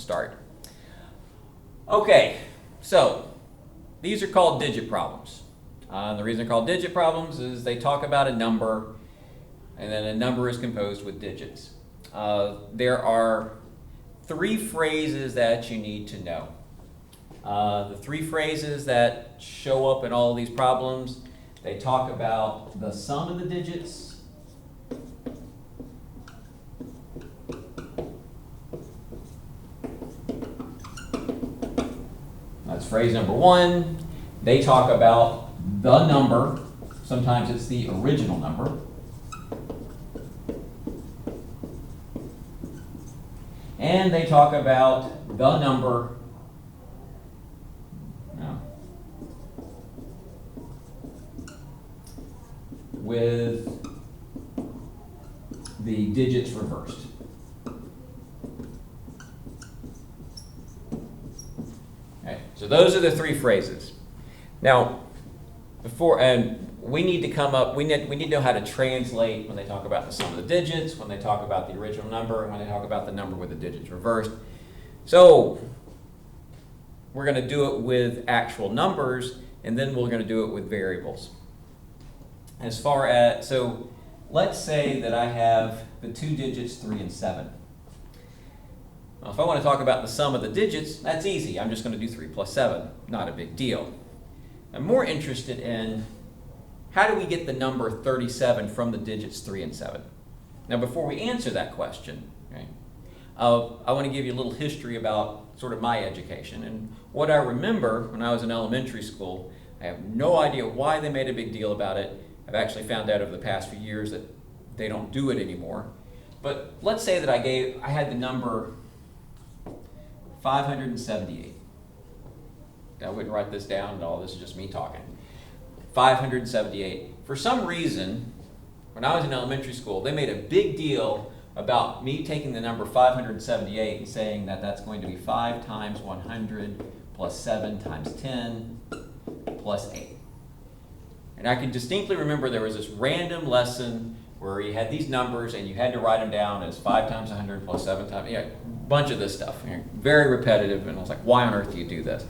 start. Okay, so these are called digit problems. The reason they're called digit problems is they talk about a number, and then a number is composed with digits. There are three phrases that you need to know. The three phrases that show up in all of these problems, they talk about the sum of the digits, that's phrase number one. They talk about the number, sometimes it's the original number. And they talk about the number with the digits reversed. Okay, so those are the three phrases. Now, we need to come up, we need to know how to translate when they talk about the sum of the digits, when they talk about the original number, and when they talk about the number with the digits reversed. So we're going to do it with actual numbers, and then we're going to do it with variables. So let's say that I have the two digits 3 and 7. Well, if I want to talk about the sum of the digits, that's easy. I'm just going to do 3 plus 7. Not a big deal. I'm more interested in how do we get the number 37 from the digits 3 and 7? Now, before we answer that question, okay, I want to give you a little history about sort of my education. And what I remember when I was in elementary school, I have no idea why they made a big deal about it. I've actually found out over the past few years that they don't do it anymore. But let's say that I had the number 578. I wouldn't write this down at all. This is just me talking. 578. For some reason, when I was in elementary school, they made a big deal about me taking the number 578 and saying that that's going to be 5 times 100 plus 7 times 10 plus 8. And I can distinctly remember there was this random lesson where you had these numbers and you had to write them down as 5 times 100 plus 7 times, a bunch of this stuff. Very repetitive, and I was like, why on earth do you do this?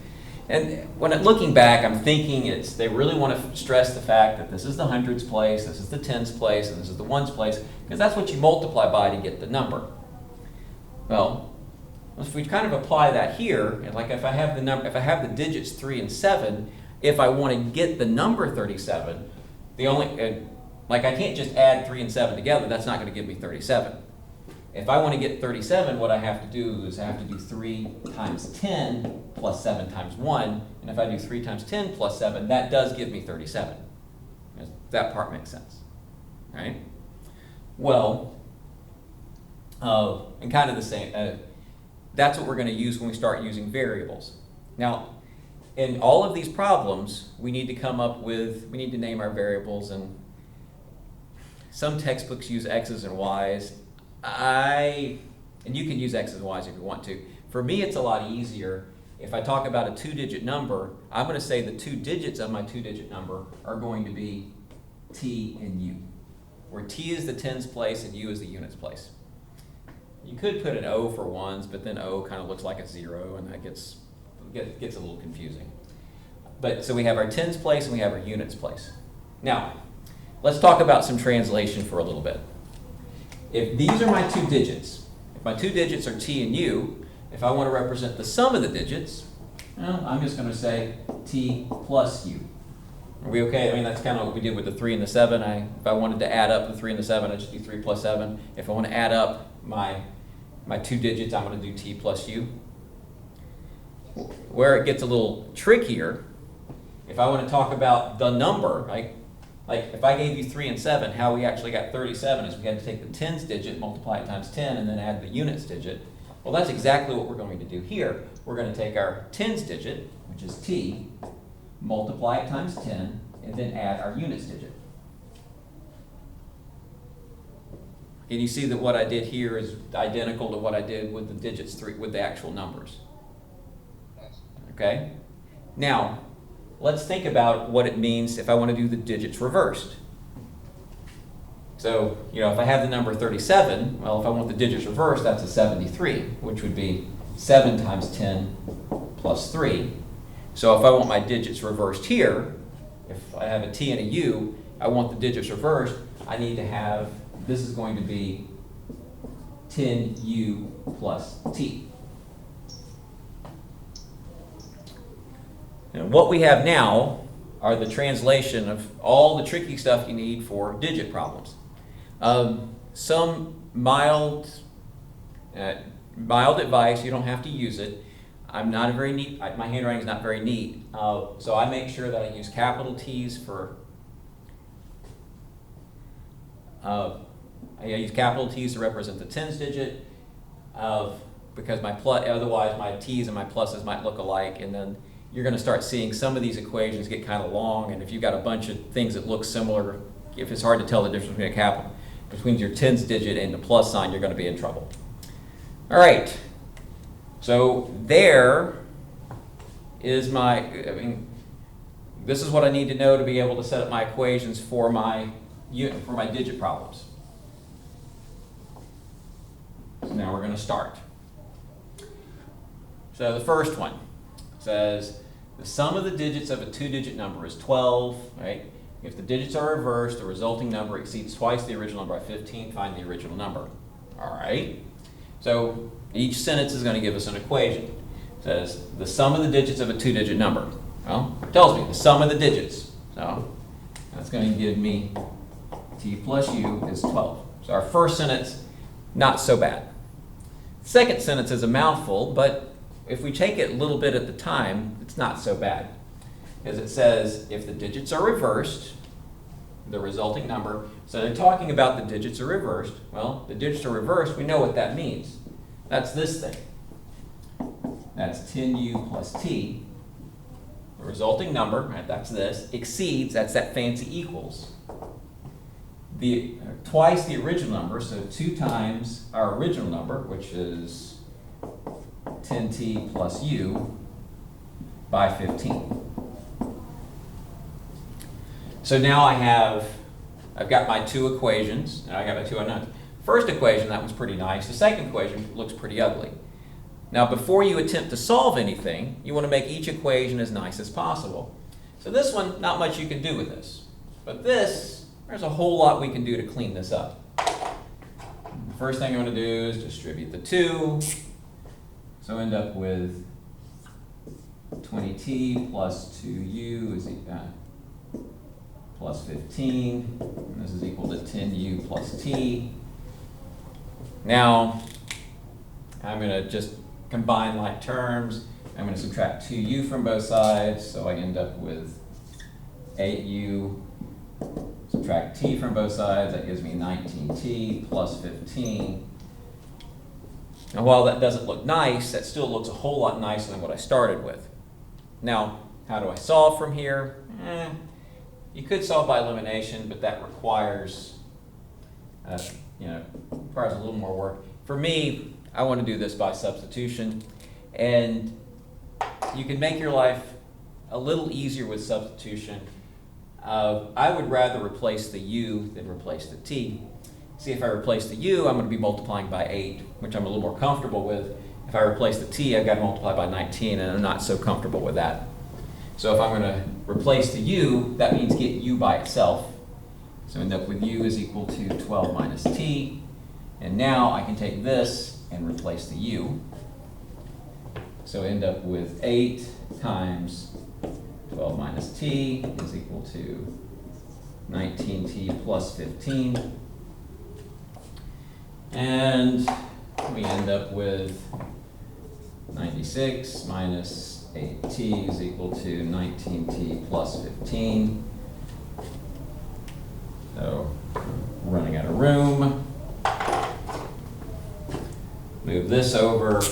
And looking back, I'm thinking they really want to stress the fact that this is the hundreds place, this is the tens place, and this is the ones place, because that's what you multiply by to get the number. Well, if we kind of apply that here, like if I have the digits 3 and 7, if I want to get the number 37, I can't just add 3 and 7 together. That's not going to give me 37. If I want to get 37, what I have to do is I have to do 3 times 10 plus 7 times 1. And if I do 3 times 10 plus 7, that does give me 37. That part makes sense, right? Well, and kind of the same. That's what we're going to use when we start using variables. Now, in all of these problems, we need to name our variables, and some textbooks use X's and Y's. And you can use X's and Y's if you want to. For me, it's a lot easier. If I talk about a 2-digit number, I'm going to say the 2 digits of my 2-digit number are going to be T and U, where T is the tens place and U is the units place. You could put an O for ones, but then O kind of looks like a 0, and that gets a little confusing. But so we have our tens place and we have our units place. Now, let's talk about some translation for a little bit. If these are my 2 digits, if my 2 digits are T and U, if I want to represent the sum of the digits, well, I'm just going to say T plus U. Are we okay? I mean, that's kind of what we did with the 3 and the 7. If I wanted to add up the 3 and the 7, I just do 3 plus 7. If I want to add up my 2 digits, I'm going to do T plus U. Where it gets a little trickier, if I want to talk about the number, right? Like if I gave you 3 and 7, how we actually got 37 is we had to take the tens digit, multiply it times 10, and then add the units digit. Well, that's exactly what we're going to do here. We're going to take our tens digit, which is T, multiply it times 10, and then add our units digit. And you see that what I did here is identical to what I did with the digits 3, with the actual numbers. Okay? Now, let's think about what it means if I want to do the digits reversed. So, if I have the number 37, well, if I want the digits reversed, that's a 73, which would be 7 times 10 plus 3. So if I want my digits reversed here, if I have a t and a u, I want the digits reversed, I need to have, this is going to be 10u plus t. And what we have now are the translation of all the tricky stuff you need for digit problems. Some mild advice, you don't have to use it. I'm not a very neat, my handwriting is not very neat, so I make sure that I use capital T's for, I use capital T's to represent the tens digit, because otherwise my T's and my pluses might look alike, and then you're going to start seeing some of these equations get kind of long, and if you've got a bunch of things that look similar, if it's hard to tell the difference between your tens digit and the plus sign, you're going to be in trouble. All right, so there is this is what I need to know to be able to set up my equations for my digit problems. So now we're going to start. So the first one says the sum of the digits of a two-digit number is 12, right? If the digits are reversed, the resulting number exceeds twice the original number by 15, find the original number. All right? So each sentence is going to give us an equation. It says the sum of the digits of a two-digit number. Well, it tells me the sum of the digits. So that's going to give me t plus u is 12. So our first sentence, not so bad. Second sentence is a mouthful, but if we take it a little bit at the time, it's not so bad. As it says, if the digits are reversed, the resulting number, so they're talking about the digits are reversed. Well, the digits are reversed, we know what that means. That's this thing. That's 10u plus t. The resulting number, right, that's this, exceeds, that's that fancy equals, twice the original number, so 2 times our original number, which is 10t plus u by 15. So now I've got my two equations, and I got my two unknowns. First equation, that was pretty nice. The second equation looks pretty ugly. Now before you attempt to solve anything, you want to make each equation as nice as possible. So this one, not much you can do with this. But this, there's a whole lot we can do to clean this up. The first thing I'm going to do is distribute the 2. So end up with 20t plus 2u is plus 15. And this is equal to 10u plus t. Now, I'm going to just combine like terms. I'm going to subtract 2u from both sides, so I end up with 8u. Subtract t from both sides, that gives me 19t plus 15. Now, while that doesn't look nice, that still looks a whole lot nicer than what I started with. Now, how do I solve from here? You could solve by elimination, but that requires requires a little more work. For me, I want to do this by substitution, and you can make your life a little easier with substitution. I would rather replace the u than replace the t. See, if I replace the u, I'm going to be multiplying by 8, which I'm a little more comfortable with. If I replace the t, I've got to multiply by 19, and I'm not so comfortable with that. So if I'm going to replace the u, that means get u by itself. So end up with u is equal to 12 minus t. And now I can take this and replace the u. So end up with 8 times 12 minus t is equal to 19t plus 15. And we end up with 96 minus 8t is equal to 19t plus 15. So running out of room. Move this over.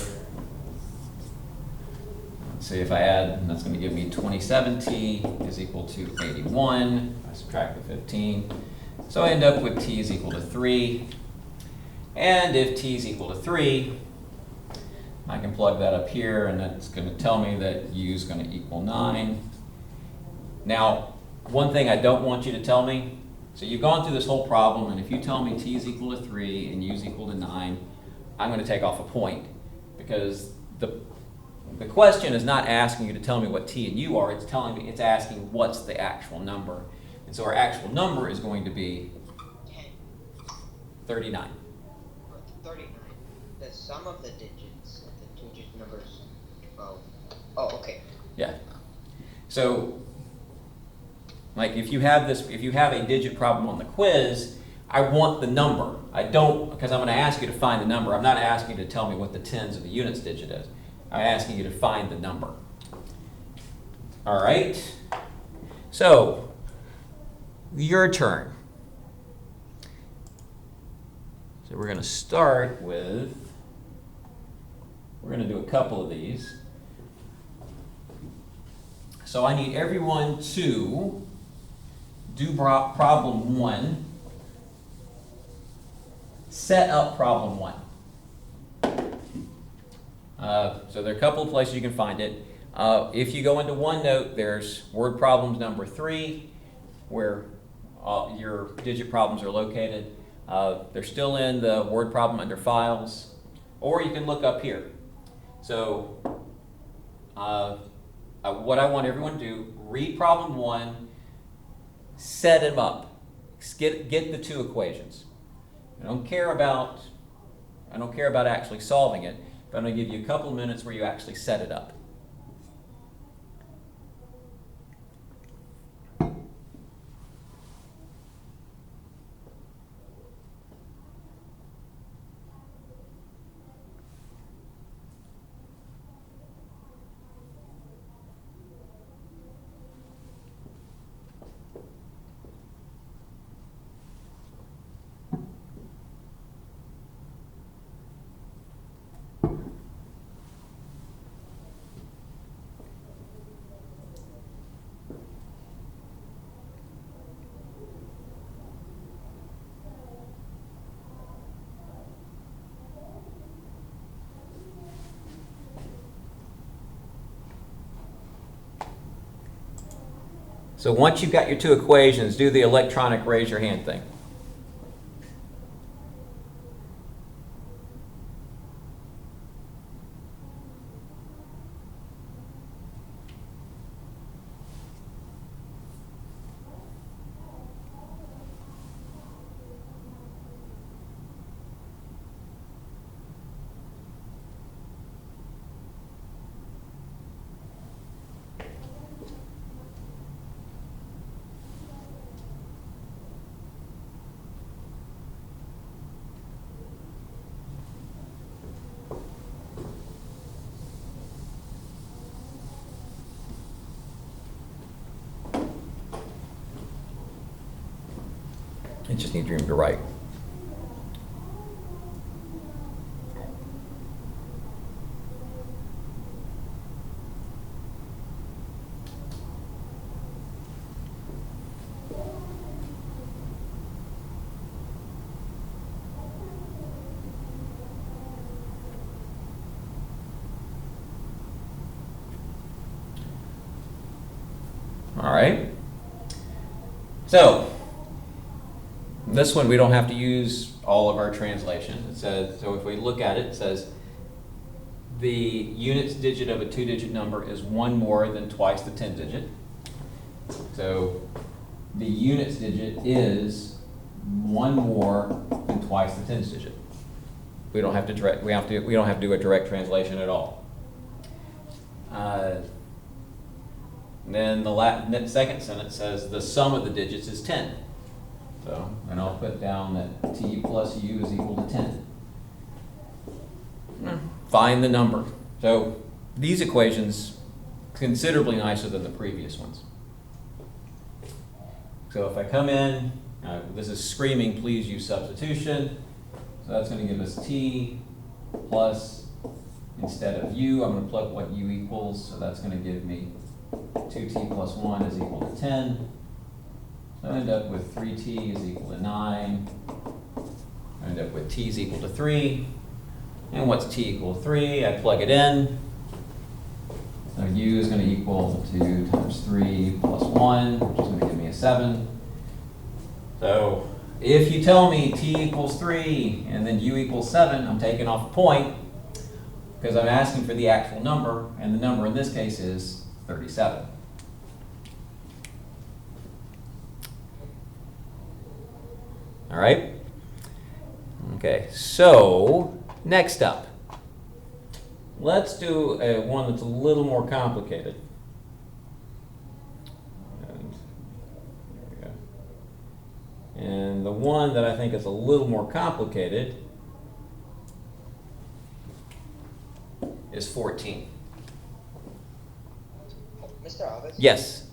Let's see if I add, that's going to give me 27t is equal to 81. I subtract the 15. So I end up with t is equal to 3. And if t is equal to 3, I can plug that up here, and that's going to tell me that u is going to equal 9. Now, one thing I don't want you to tell me, so you've gone through this whole problem, and if you tell me t is equal to 3 and u is equal to 9, I'm going to take off a point, because the question is not asking you to tell me what t and u are, it's asking what's the actual number. And so our actual number is going to be 39. 39. The sum of the digits, the two-digit numbers. Oh, okay. Yeah. So, like if you have a digit problem on the quiz, I want the number. I don't, because I'm going to ask you to find the number. I'm not asking you to tell me what the tens of the units digit is. I'm asking you to find the number. All right. So, your turn. So we're going to start with, we're going to do a couple of these. So I need everyone to do problem 1, set up problem 1. So there are a couple of places you can find it. If you go into OneNote, there's word problems number 3, where your digit problems are located. They're still in the word problem under files, or you can look up here. So what I want everyone to do, read problem 1, set them up, get the 2 equations. I don't care about actually solving it, but I'm going to give you a couple of minutes where you actually set it up. So once you've got your 2 equations, do the electronic raise your hand thing. I just need room to write. All right. So this one we don't have to use all of our translation. It says, so if we look at it, it says the units digit of a 2-digit number is 1 more than twice the 10 digit. So the units digit is 1 more than twice the 10s digit. We don't have to do a direct translation at all. Then the second sentence says the sum of the digits is 10. So, and I'll put down that t plus u is equal to 10. Find the number. So these equations considerably nicer than the previous ones. So if I come in, this is screaming, please use substitution. So that's going to give us t plus, instead of u, I'm going to plug what u equals. So that's going to give me 2t plus 1 is equal to 10. So I end up with 3t is equal to 9. I end up with t is equal to 3. And what's t equal to 3? I plug it in. So u is going to equal to 2 times 3 plus 1, which is going to give me a 7. So if you tell me t equals 3 and then u equals 7, I'm taking off a point, because I'm asking for the actual number, and the number in this case is 37. All right? Okay, so next up, let's do one that's a little more complicated. And there we go. And the one that I think is a little more complicated is 14. Mr. August? Yes.